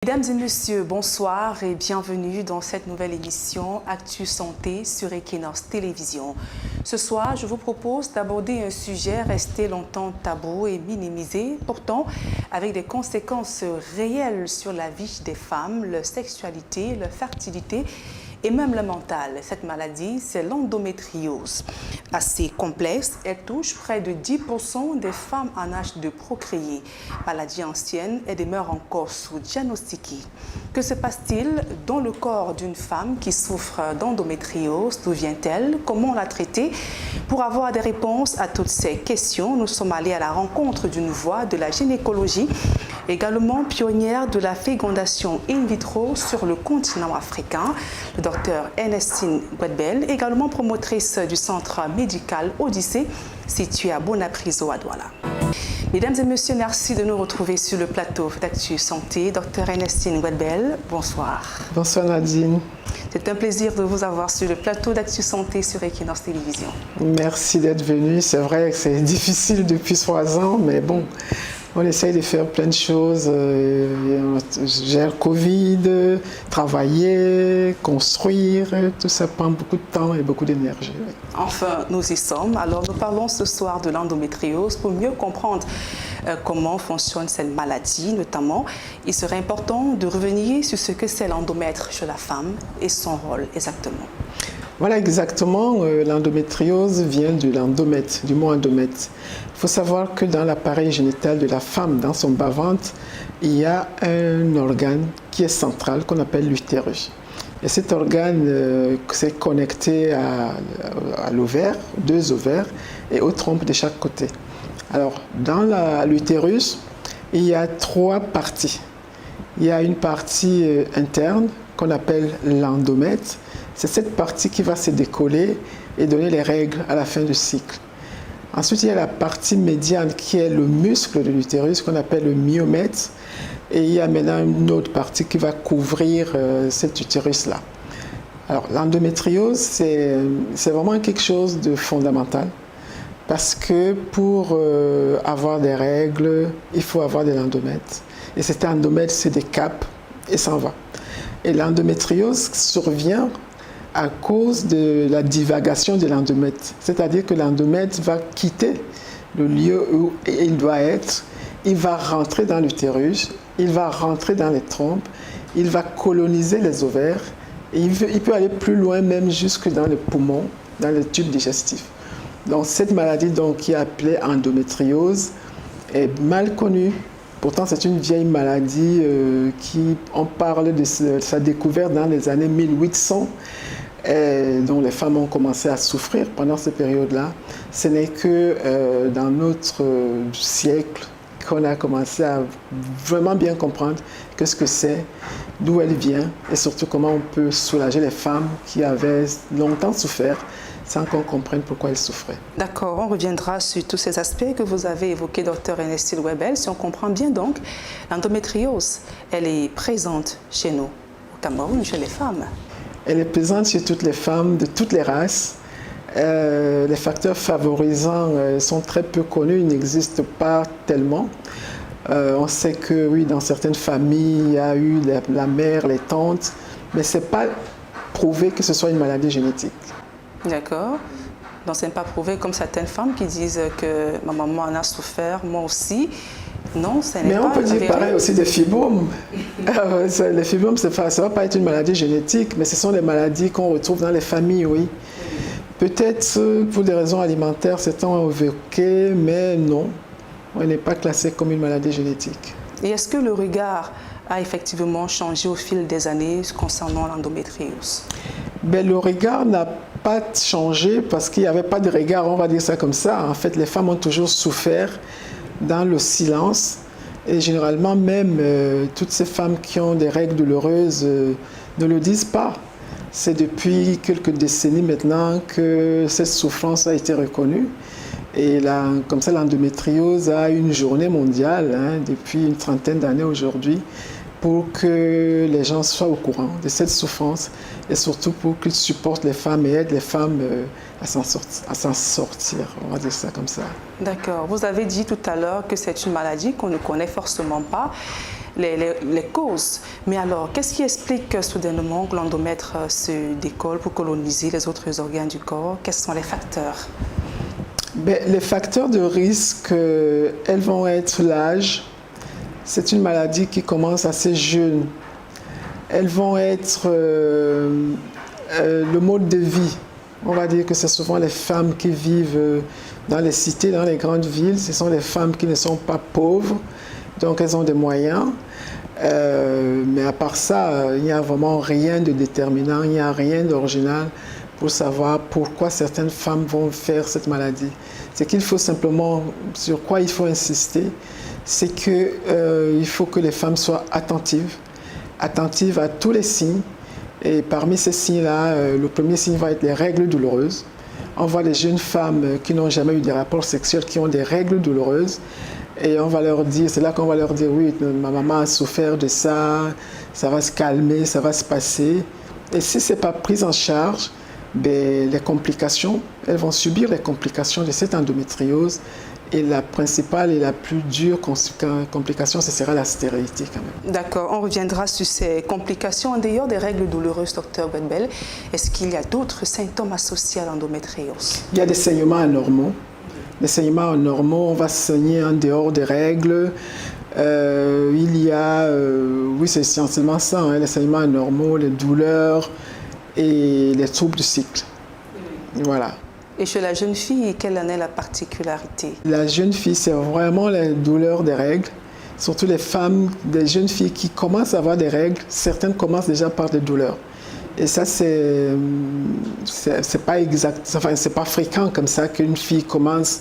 Mesdames et messieurs, bonsoir et bienvenue dans cette nouvelle émission Actu Santé sur Equinox Télévision. Ce soir, je vous propose d'aborder un sujet resté longtemps tabou et minimisé, pourtant avec des conséquences réelles sur la vie des femmes, leur sexualité, leur fertilité et même le mental. Cette maladie, c'est l'endométriose. Assez complexe, elle touche près de 10% des femmes en âge de procréer. Maladie ancienne, elle demeure encore sous-diagnostiquée. Que se passe-t-il dans le corps d'une femme qui souffre d'endométriose? D'où vient-elle? Comment la traiter? Pour avoir des réponses à toutes ces questions, nous sommes allés à la rencontre d'une voix de la gynécologie, également pionnière de la fécondation in vitro sur le continent africain, le docteur Ernestine Guedbel, également promotrice du centre médical Odyssée, situé à Bonapriso à Douala. Mesdames et messieurs, merci de nous retrouver sur le plateau d'Actu Santé. Docteur Ernestine Guedbel, bonsoir. Bonsoir Nadine. C'est un plaisir de vous avoir sur le plateau d'Actu Santé sur Equinox Télévision. Merci d'être venu. C'est vrai que c'est difficile depuis 3 ans, mais bon, on essaye de faire plein de choses. Gérer le Covid, travailler, construire, tout ça prend beaucoup de temps et beaucoup d'énergie. Enfin, nous y sommes. Alors, nous parlons ce soir de l'endométriose pour mieux comprendre comment fonctionne cette maladie, notamment. Il serait important de revenir sur ce que c'est l'endomètre chez la femme et son rôle exactement. Voilà exactement, l'endométriose vient de l'endomètre, du mot endomètre. Il faut savoir que dans l'appareil génital de la femme, dans son bas-ventre, il y a un organe qui est central, qu'on appelle l'utérus. Et cet organe s'est connecté à l'ovaire, 2 ovaires, et aux trompes de chaque côté. Alors, dans l'utérus, il y a 3 parties. Il y a une partie interne qu'on appelle l'endomètre. C'est cette partie qui va se décoller et donner les règles à la fin du cycle. Ensuite, il y a la partie médiane qui est le muscle de l'utérus qu'on appelle le myomètre. Et il y a maintenant une autre partie qui va couvrir cet utérus-là. Alors, l'endométriose, c'est vraiment quelque chose de fondamental. Parce que pour avoir des règles, il faut avoir de l'endomètre. Et cet endomètre, c'est des capes et s'en va. Et l'endométriose survient à cause de la divagation de l'endomètre. C'est-à-dire que l'endomètre va quitter le lieu où il doit être, il va rentrer dans l'utérus, il va rentrer dans les trompes, il va coloniser les ovaires, et il peut aller plus loin, même jusque dans les poumons, dans le tube digestif. Donc cette maladie qui est appelée endométriose est mal connue. Pourtant, c'est une vieille maladie on parle de sa découverte dans les années 1800, dont les femmes ont commencé à souffrir pendant cette période-là. Ce n'est que dans notre siècle qu'on a commencé à vraiment bien comprendre ce que c'est, d'où elle vient et surtout comment on peut soulager les femmes qui avaient longtemps souffert sans qu'on comprenne pourquoi elles souffraient. D'accord, on reviendra sur tous ces aspects que vous avez évoqués, docteur Ernestine Guedbel. Si on comprend bien donc, l'endométriose, elle est présente chez nous, au Cameroun, chez les femmes. Elle est présente chez toutes les femmes, de toutes les races. Les facteurs favorisants sont très peu connus, ils n'existent pas tellement. On sait que oui, dans certaines familles, il y a eu la mère, les tantes, mais ce n'est pas prouvé que ce soit une maladie génétique. D'accord. Donc, ce n'est pas prouvé comme certaines femmes qui disent que ma maman en a souffert, moi aussi. Non, ce n'est pas. Mais on peut dire pareil aussi des fibromes. Les fibromes, ça ne va pas être une maladie génétique, mais ce sont des maladies qu'on retrouve dans les familles, oui. Peut-être pour des raisons alimentaires, c'est évoqué, mais non, on n'est pas classé comme une maladie génétique. Et est-ce que le regard a effectivement changé au fil des années concernant l'endométriose? Le regard n'a pas changé parce qu'il n'y avait pas de regard, on va dire ça comme ça. En fait, les femmes ont toujours souffert dans le silence. Et généralement, même toutes ces femmes qui ont des règles douloureuses ne le disent pas. C'est depuis quelques décennies maintenant que cette souffrance a été reconnue. Et là, comme ça, l'endométriose a une journée mondiale depuis une trentaine d'années aujourd'hui pour que les gens soient au courant de cette souffrance et surtout pour qu'ils supportent les femmes et aident les femmes à s'en sortir, on va dire ça comme ça. D'accord. Vous avez dit tout à l'heure que c'est une maladie qu'on ne connaît forcément pas. les causes. Mais alors, qu'est-ce qui explique soudainement que l'endomètre se décolle pour coloniser les autres organes du corps? Quels sont les facteurs? Les facteurs de risque, elles vont être l'âge. C'est une maladie qui commence assez jeune. Elles vont être le mode de vie. On va dire que c'est souvent les femmes qui vivent dans les cités, dans les grandes villes. Ce sont les femmes qui ne sont pas pauvres, donc elles ont des moyens. Mais à part ça, il n'y a vraiment rien de déterminant, il n'y a rien d'original pour savoir pourquoi certaines femmes vont faire cette maladie. Ce qu'il faut simplement, sur quoi il faut insister, c'est qu'il faut que les femmes soient attentives à tous les signes. Et parmi ces signes-là, le premier signe va être les règles douloureuses. On voit les jeunes femmes qui n'ont jamais eu des rapports sexuels, qui ont des règles douloureuses. Et on va leur dire, c'est là qu'on va leur dire, oui, ma maman a souffert de ça, ça va se calmer, ça va se passer. Et si ce n'est pas pris en charge, les complications, elles vont subir les complications de cette endométriose. Et la principale et la plus dure complication, ce sera la stérilité quand même. D'accord, on reviendra sur ces complications. En dehors des règles douloureuses, docteur Benbel, est-ce qu'il y a d'autres symptômes associés à l'endométriose? Il y a des saignements anormaux. Les saignements anormaux, on va saigner en dehors des règles. Il y a, oui, c'est essentiellement ça, hein, les saignements anormaux, les douleurs et les troubles du cycle. Voilà. Et chez la jeune fille, quelle en est la particularité? La jeune fille, c'est vraiment les douleurs des règles. Surtout les femmes, des jeunes filles qui commencent à avoir des règles, certaines commencent déjà par des douleurs. Et ça, c'est pas exact, enfin, c'est pas fréquent comme ça qu'une fille commence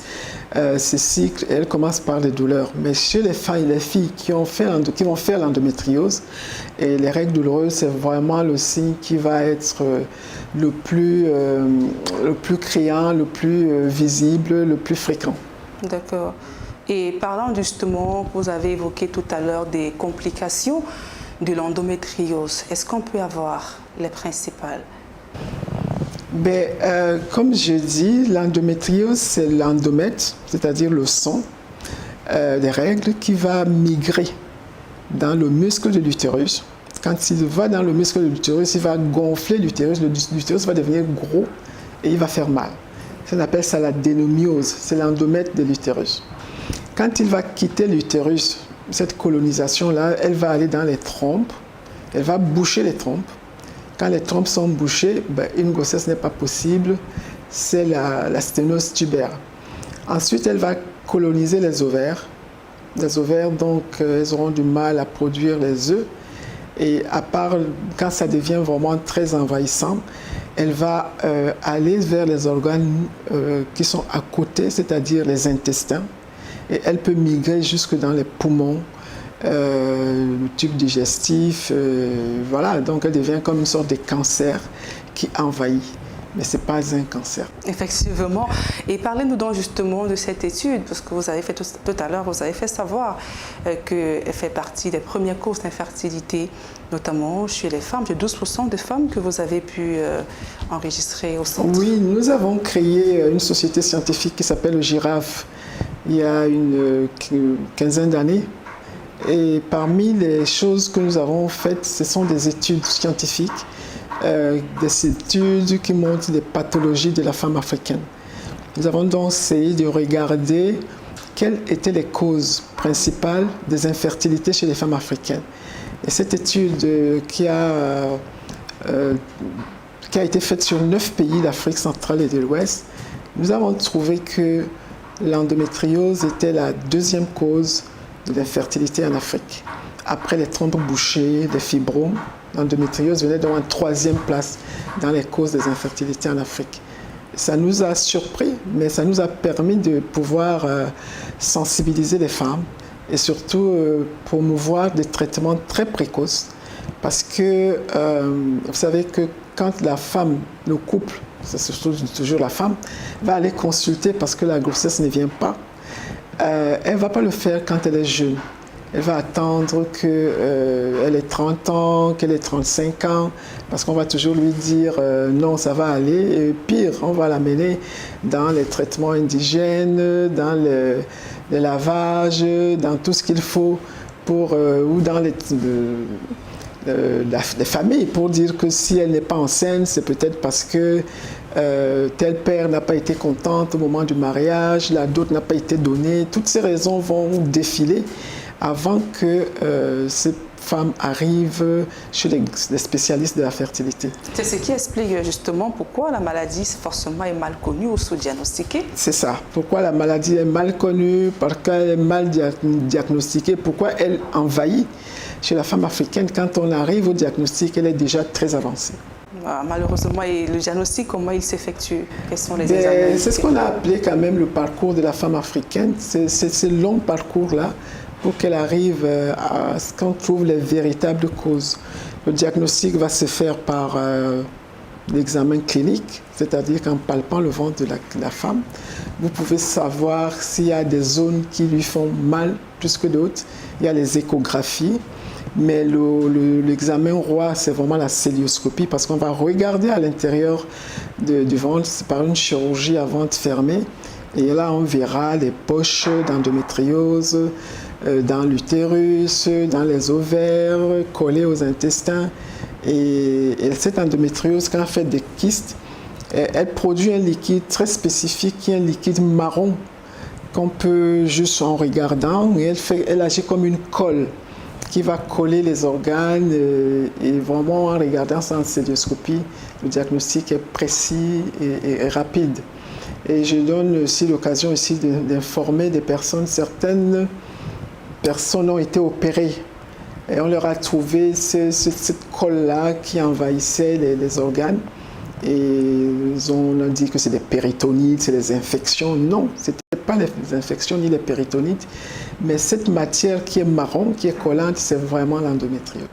ses cycles et elle commence par des douleurs. Mais chez les filles qui vont faire l'endométriose, et les règles douloureuses, c'est vraiment le signe qui va être le plus criant, le plus visible, le plus fréquent. D'accord. Et parlant justement, vous avez évoqué tout à l'heure des complications de l'endométriose. Est-ce qu'on peut avoir les principales? Comme je dis, l'endométriose, c'est l'endomètre, c'est-à-dire le sang des règles qui va migrer dans le muscle de l'utérus. Quand il va dans le muscle de l'utérus, il va gonfler l'utérus. L'utérus va devenir gros et il va faire mal. On appelle ça la dénomiose, c'est l'endomètre de l'utérus. Quand il va quitter l'utérus, cette colonisation-là, elle va aller dans les trompes, elle va boucher les trompes. Quand les trompes sont bouchées, une grossesse n'est pas possible, c'est la sténose tubaire. Ensuite, elle va coloniser les ovaires. Les ovaires, donc, elles auront du mal à produire les œufs. Et à part quand ça devient vraiment très envahissant, elle va aller vers les organes qui sont à côté, c'est-à-dire les intestins. Et elle peut migrer jusque dans les poumons, le tube digestif, voilà. Donc elle devient comme une sorte de cancer qui envahit. Mais ce n'est pas un cancer. Effectivement. Et parlez-nous donc justement de cette étude, parce que vous avez fait tout à l'heure, vous avez fait savoir qu'elle fait partie des premières causes d'infertilité, notamment chez les femmes. J'ai 12% de femmes que vous avez pu enregistrer au centre. Oui, nous avons créé une société scientifique qui s'appelle le Girafe il y a une quinzaine d'années. Et parmi les choses que nous avons faites, ce sont des études scientifiques. Des études qui montrent des pathologies de la femme africaine. Nous avons donc essayé de regarder quelles étaient les causes principales des infertilités chez les femmes africaines. Et cette étude qui a été faite sur 9 pays d'Afrique centrale et de l'Ouest, nous avons trouvé que l'endométriose était la deuxième cause de l'infertilité en Afrique. Après les trompes bouchées, les fibromes, l'endométriose venait donc en 3e place dans les causes des infertilités en Afrique. Ça nous a surpris, mais ça nous a permis de pouvoir sensibiliser les femmes et surtout promouvoir des traitements très précoces. Parce que vous savez que quand la femme, le couple, c'est surtout toujours la femme, va aller consulter parce que la grossesse ne vient pas, elle ne va pas le faire quand elle est jeune. Elle va attendre qu'elle ait 30 ans, qu'elle ait 35 ans, parce qu'on va toujours lui dire non, ça va aller. Et pire, on va l'amener dans les traitements indigènes, dans les lavages, dans tout ce qu'il faut ou dans les familles pour dire que si elle n'est pas enceinte, c'est peut-être parce que tel père n'a pas été content au moment du mariage, la dot n'a pas été donnée. Toutes ces raisons vont défiler avant que ces femmes arrivent chez les spécialistes de la fertilité. C'est ce qui explique justement pourquoi la maladie forcément est mal connue ou sous-diagnostiquée. C'est ça. Pourquoi la maladie est mal connue, pourquoi elle est mal diagnostiquée, pourquoi elle envahit chez la femme africaine. Quand on arrive au diagnostic, elle est déjà très avancée. Malheureusement, et le diagnostic, comment il s'effectue? Quels sont les examens? C'est ce qu'on a appelé quand même le parcours de la femme africaine. C'est ce long parcours-là pour qu'elle arrive à ce qu'on trouve les véritables causes. Le diagnostic va se faire par l'examen clinique, c'est-à-dire qu'en palpant le ventre de la femme, vous pouvez savoir s'il y a des zones qui lui font mal plus que d'autres. Il y a les échographies. Mais l'examen roi, c'est vraiment la cœlioscopie parce qu'on va regarder à l'intérieur du ventre par une chirurgie à ventre fermée. Et là, on verra les poches d'endométriose dans l'utérus, dans les ovaires, collées aux intestins. Et cette endométriose, quand elle fait des kystes, elle produit un liquide très spécifique qui est un liquide marron qu'on peut juste en regardant. Et elle agit comme une colle qui va coller les organes et vraiment en regardant ça en cœlioscopie, le diagnostic est précis et rapide. Et je donne aussi l'occasion ici d'informer des personnes, certaines personnes ont été opérées et on leur a trouvé cette colle-là qui envahissait les organes et on a dit que c'est des péritonites, c'est des infections. Non, ce n'était pas les infections ni les péritonites, mais cette matière qui est marron, qui est collante, c'est vraiment l'endométriose.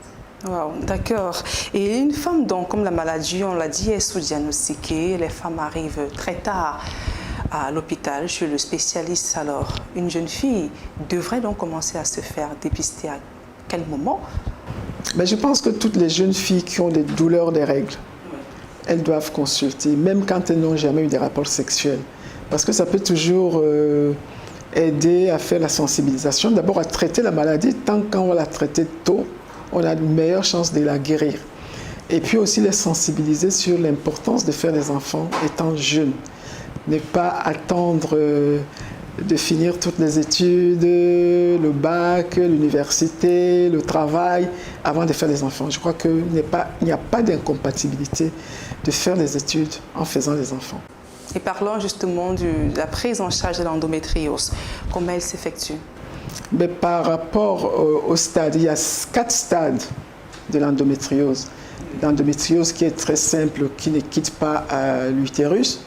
Wow, d'accord. Et une femme, donc, comme la maladie, on l'a dit, est sous-diagnostiquée, les femmes arrivent très tard à l'hôpital chez le spécialiste. Alors, une jeune fille devrait donc commencer à se faire dépister à quel moment? Mais je pense que toutes les jeunes filles qui ont des douleurs des règles, elles doivent consulter, même quand elles n'ont jamais eu des rapports sexuels. Parce que ça peut toujours aider à faire la sensibilisation, d'abord à traiter la maladie. Tant qu'on va la traiter tôt, on a une meilleure chance de la guérir. Et puis aussi les sensibiliser sur l'importance de faire des enfants étant jeunes. Ne pas attendre de finir toutes les études, le bac, l'université, le travail, avant de faire des enfants. Je crois qu'il n'y a pas d'incompatibilité de faire des études en faisant des enfants. Et parlons justement de la prise en charge de l'endométriose. Comment elle s'effectue? Mais par rapport au stade, il y a 4 stades de l'endométriose. L'endométriose qui est très simple, qui ne quitte pas l'utérus.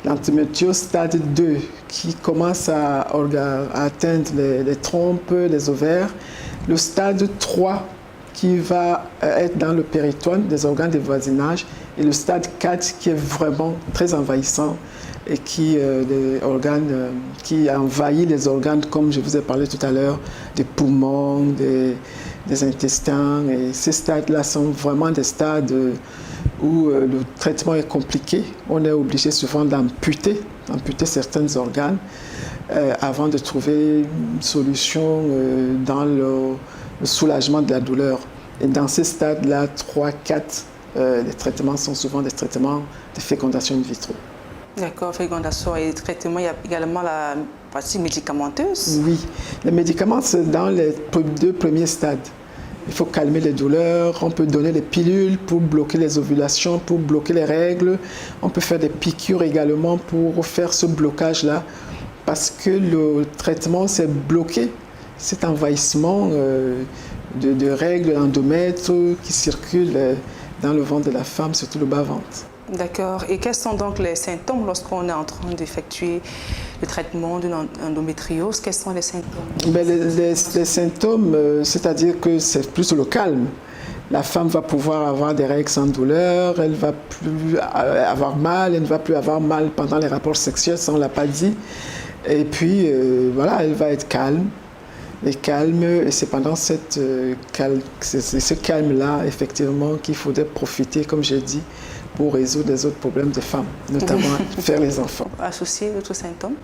L'endométriose stade 2 qui commence à atteindre les trompes, les ovaires. Le stade 3 qui va être dans le péritoine, des organes de voisinage. Et le stade 4 qui est vraiment très envahissant et qui envahit les organes, comme je vous ai parlé tout à l'heure, des poumons, des intestins. Et ces stades-là sont vraiment des stades où le traitement est compliqué. On est obligé souvent d'amputer certains organes avant de trouver une solution dans le soulagement de la douleur. Et dans ces stades-là, 3, 4, les traitements sont souvent des traitements de fécondation in vitro. D'accord, fécondation et traitement, il y a également la partie médicamenteuse? Oui, les médicaments, c'est dans les 2 premiers stades. Il faut calmer les douleurs, on peut donner des pilules pour bloquer les ovulations, pour bloquer les règles. On peut faire des piqûres également pour faire ce blocage-là, parce que le traitement, c'est bloquer cet envahissement de règles, d'endomètres qui circulent dans le ventre de la femme, surtout le bas-ventre. D'accord. Et quels sont donc les symptômes lorsqu'on est en train d'effectuer le traitement d'une endométriose? Quels sont les symptômes? Les symptômes, c'est-à-dire que c'est plus le calme. La femme va pouvoir avoir des règles sans douleur, elle ne va plus avoir mal, elle ne va plus avoir mal pendant les rapports sexuels, ça on ne l'a pas dit. Et puis, voilà, elle va être calme. Et calme, et c'est pendant ce calme-là, effectivement, qu'il faudrait profiter, comme j'ai dit, pour résoudre les autres problèmes des femmes, notamment faire les enfants. Associer d'autres symptômes?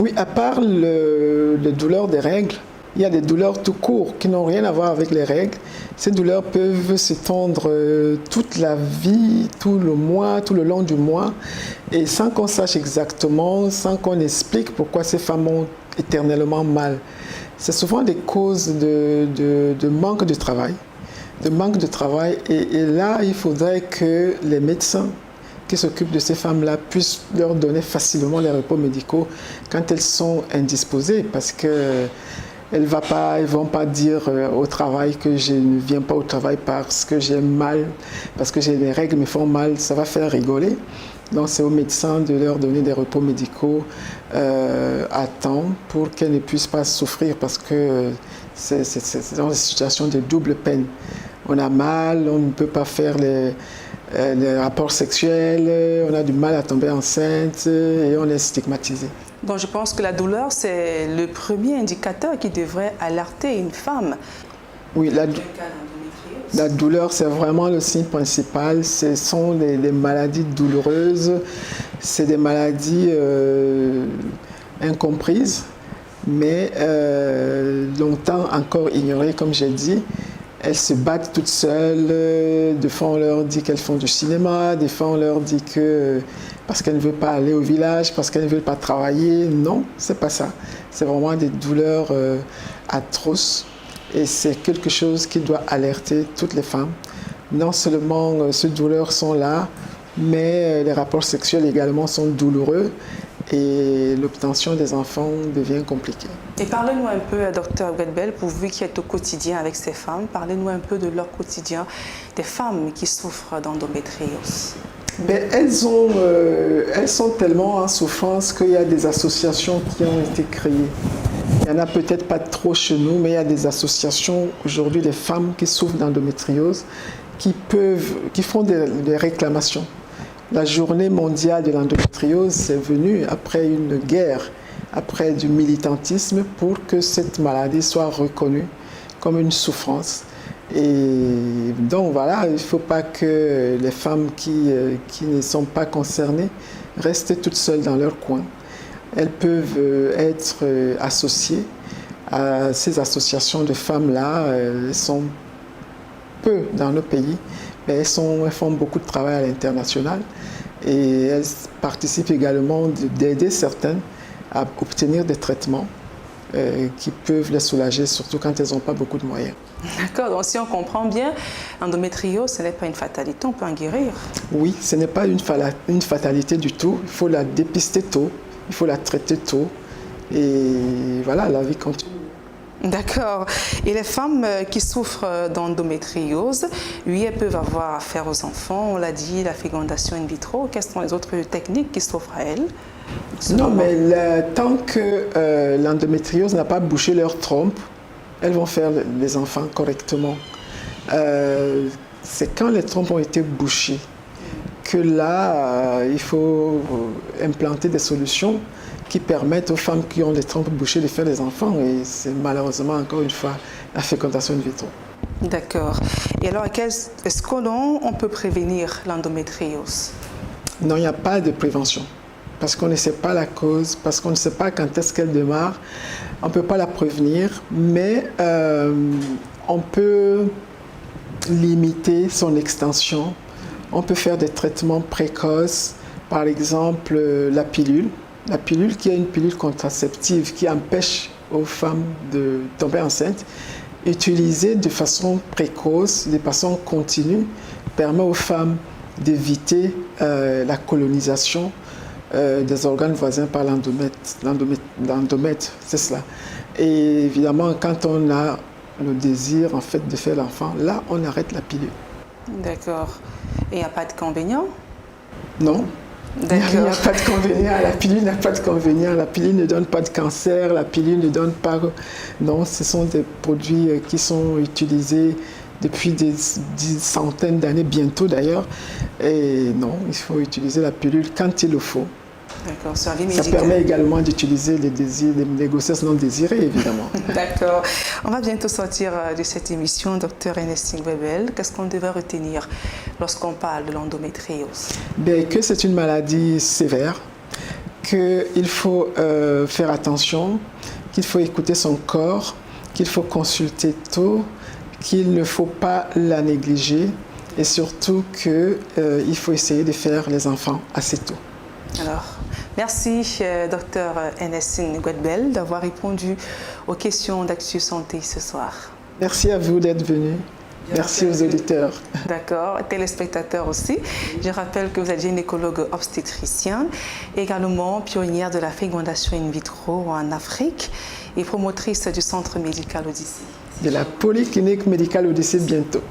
Oui, à part les douleurs des règles, Il y a des douleurs tout court qui n'ont rien à voir avec les règles. Ces douleurs peuvent s'étendre toute la vie, tout le mois, tout le long du mois, et sans qu'on sache exactement, sans qu'on explique pourquoi ces femmes ont éternellement mal. C'est souvent des causes de manque de travail. Et là, il faudrait que les médecins qui s'occupent de ces femmes-là puissent leur donner facilement les repos médicaux quand elles sont indisposées, parce que elles ne vont pas dire au travail que je ne viens pas au travail parce que j'ai mal, parce que j'ai des règles me font mal, ça va faire rigoler. Donc c'est aux médecins de leur donner des repos médicaux à temps pour qu'elles ne puissent pas souffrir, parce que c'est dans une situation de double peine. On a mal, on ne peut pas faire les rapports sexuels, on a du mal à tomber enceinte et on est stigmatisé. Donc je pense que la douleur, c'est le premier indicateur qui devrait alerter une femme. Oui, la douleur, c'est vraiment le signe principal. Ce sont des maladies douloureuses, c'est des maladies incomprises, mais longtemps encore ignorées, comme j'ai dit. Elles se battent toutes seules. Des fois, on leur dit qu'elles font du cinéma. Des fois, on leur dit que parce qu'elles ne veulent pas aller au village, parce qu'elles ne veulent pas travailler. Non, c'est pas ça. C'est vraiment des douleurs atroces. Et c'est quelque chose qui doit alerter toutes les femmes. Non seulement ces douleurs sont là, mais les rapports sexuels également sont douloureux. Et l'obtention des enfants devient compliquée. Et parlez-nous un peu, Dr Guedbel, pour vous qui êtes au quotidien avec ces femmes, parlez-nous un peu de leur quotidien, des femmes qui souffrent d'endométriose. Elles sont tellement en souffrance qu'il y a des associations qui ont été créées. Il n'y en a peut-être pas trop chez nous, mais il y a des associations aujourd'hui, des femmes qui souffrent d'endométriose, qui font des réclamations. La journée mondiale de l'endométriose est venue après une guerre, après du militantisme pour que cette maladie soit reconnue comme une souffrance. Et donc voilà, il ne faut pas que les femmes qui ne sont pas concernées restent toutes seules dans leur coin. Elles peuvent être associées à ces associations de femmes-là. Elles sont peu dans nos pays, mais elles font beaucoup de travail à l'international. Et elles participent également d'aider certaines à obtenir des traitements qui peuvent les soulager, surtout quand elles n'ont pas beaucoup de moyens. D'accord, donc si on comprend bien, l'endométriose, ce n'est pas une fatalité, on peut en guérir. Oui, ce n'est pas une fatalité du tout. Il faut la dépister tôt, il faut la traiter tôt. Et voilà, la vie continue. D'accord. Et les femmes qui souffrent d'endométriose, oui, elles peuvent avoir affaire aux enfants, on l'a dit, la fécondation in vitro. Quelles sont les autres techniques qui s'offrent à elles? Non, mais tant que l'endométriose n'a pas bouché leur trompe, elles vont faire les enfants correctement. C'est quand les trompes ont été bouchées que là, il faut implanter des solutions qui permettent aux femmes qui ont les trompes bouchées de faire des enfants. Et c'est malheureusement, encore une fois, la fécondation in vitro. D'accord. Et alors, est-ce qu'on peut prévenir l'endométriose? Non, il n'y a pas de prévention. Parce qu'on ne sait pas la cause, parce qu'on ne sait pas quand est-ce qu'elle démarre. On ne peut pas la prévenir, mais on peut limiter son extension. On peut faire des traitements précoces, par exemple la pilule. La pilule qui est une pilule contraceptive qui empêche aux femmes de tomber enceintes, utilisée de façon précoce, de façon continue, permet aux femmes d'éviter la colonisation des organes voisins par l'endomètre, c'est cela. Et évidemment, quand on a le désir en fait de faire l'enfant, là on arrête la pilule. D'accord. Et il n'y a pas de convénient? Non. Il n'y a pas de convénient, la pilule n'a pas de convénient, la pilule ne donne pas de cancer, la pilule ne donne pas... Non, ce sont des produits qui sont utilisés depuis des centaines d'années, bientôt d'ailleurs. Et non, il faut utiliser la pilule quand il le faut. D'accord, ça permet également d'utiliser les grossesses non désirées, évidemment. D'accord. On va bientôt sortir de cette émission, Dr Ernestine Guedbel. Qu'est-ce qu'on devrait retenir lorsqu'on parle de l'endométriose? Que c'est une maladie sévère, qu'il faut faire attention, qu'il faut écouter son corps, qu'il faut consulter tôt, qu'il ne faut pas la négliger et surtout qu'il faut essayer de faire les enfants assez tôt. Alors, merci, Dr Ernestine Godbel, d'avoir répondu aux questions d'Actu Santé ce soir. Merci à vous d'être venu. Merci aux auditeurs. D'accord, téléspectateurs aussi. Je rappelle que vous êtes gynécologue obstétricien, également pionnière de la fécondation in vitro en Afrique et promotrice du centre médical Odyssée. De la polyclinique médicale Odyssée bientôt.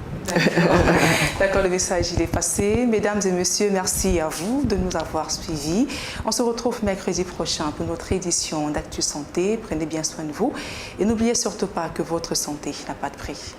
D'accord, le message il est passé. Mesdames et messieurs, merci à vous de nous avoir suivis. On se retrouve mercredi prochain pour notre édition d'Actu Santé. Prenez bien soin de vous et n'oubliez surtout pas que votre santé n'a pas de prix.